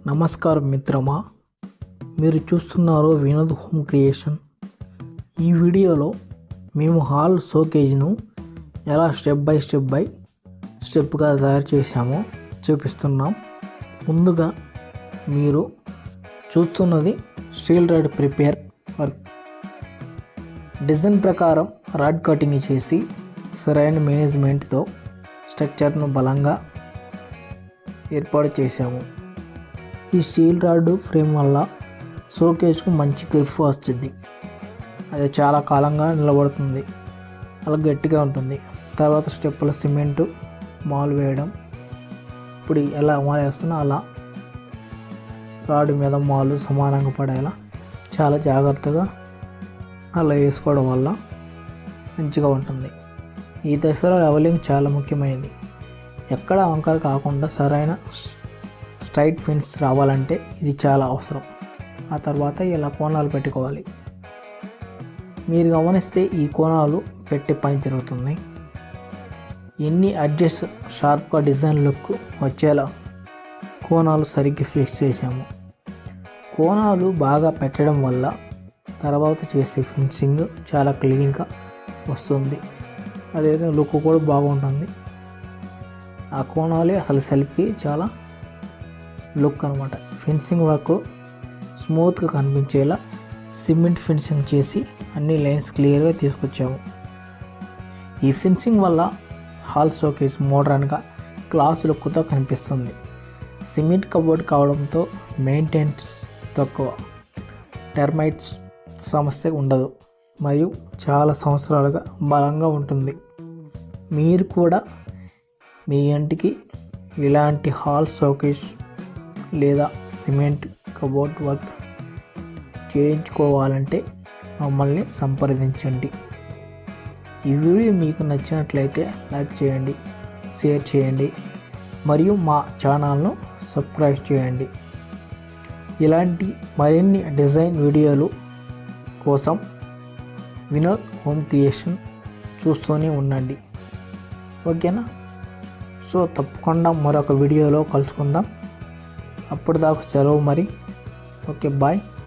నమస్కారం మిత్రమా, మీరు చూస్తున్నారు వినోద్ హోమ్ క్రియేషన్. ఈ వీడియోలో మేము హాల్ షోకేజ్ను ఎలా స్టెప్ బై స్టెప్గా తయారు చేశామో చూపిస్తున్నాం. ముందుగా మీరు చూస్తున్నది steel rod prepare work. Design ప్రకారం రాడ్ కటింగ్ చేసి సరైన మేనేజ్మెంట్తో స్ట్రక్చర్ను బలంగా ఏర్పాటు చేశాము. ఈ స్టీల్ రాడ్ ఫ్రేమ్ వల్ల షోకేజ్కు మంచి గ్రిప్ వస్తుంది. అది చాలా కాలంగా నిలబడుతుంది, అలా గట్టిగా ఉంటుంది. తర్వాత స్టెప్పుల సిమెంటు మాల్ వేయడం. ఇప్పుడు ఎలా మాల్ వేస్తున్నా అలా రాడ్ మీద మాలు సమానంగా పడేలా చాలా జాగ్రత్తగా అలా వేసుకోవడం వల్ల మంచిగా ఉంటుంది. ఈ దశలో లెవెలింగ్ చాలా ముఖ్యమైనది. ఎక్కడ వంకర కాకుండా సరైన స్ట్రైట్ ఫిన్స్ రావాలంటే ఇది చాలా అవసరం. ఆ తర్వాత ఇలా కోణాలు పెట్టుకోవాలి. మీరు గమనిస్తే ఈ కోణాలు పెట్టే పని జరుగుతుంది. ఎన్ని అడ్జస్ట్ షార్ప్గా డిజైన్ లుక్ వచ్చేలా కోణాలు సరిగ్గా ఫిక్స్ చేసాము. కోణాలు బాగా పెట్టడం వల్ల తర్వాత చేసే ఫినిషింగ్ చాలా క్లీన్గా వస్తుంది. అదేవిధంగా లుక్ కూడా బాగుంటుంది. ఆ కోణాలే అసలు సెల్ఫ్కి చాలా లుక్ అనమాట. ఫినిషింగ్ వర్క్ స్మూత్గా కనిపించేలా సిమెంట్ ఫినిషింగ్ చేసి అన్ని లైన్స్ క్లియర్గా తీసుకొచ్చాము. ఈ ఫినిషింగ్ వల్ల హాల్ షోకేస్ మోడర్న్గా క్లాస్ లుక్తో కనిపిస్తుంది. సిమెంట్ కబోర్డ్ కావడంతో మెయింటెనెన్స్ తక్కువ, టెర్మైట్స్ సమస్య ఉండదు మరియు చాలా సంవత్సరాలుగా బలంగా ఉంటుంది. మీరు కూడా మీ ఇంటికి ఇలాంటి హాల్ షోకేస్ లేదా సిమెంట్ కబోర్డ్ వర్క్ చేయించుకోవాలంటే మమ్మల్ని సంప్రదించండి. ఈ వీడియో మీకు నచ్చినట్లయితే లైక్ చేయండి, షేర్ చేయండి మరియు మా ఛానల్ను సబ్స్క్రైబ్ చేయండి. ఇలాంటి మరిన్ని డిజైన్ వీడియోలు కోసం వినోద్ హోమ్ క్రియేషన్ చూస్తూనే ఉండండి. ఓకేనా? సో తప్పకుండా మరొక వీడియోలో కలుసుకుందాం. అప్పటిదాకా సెలవు మరి. Okay, bye.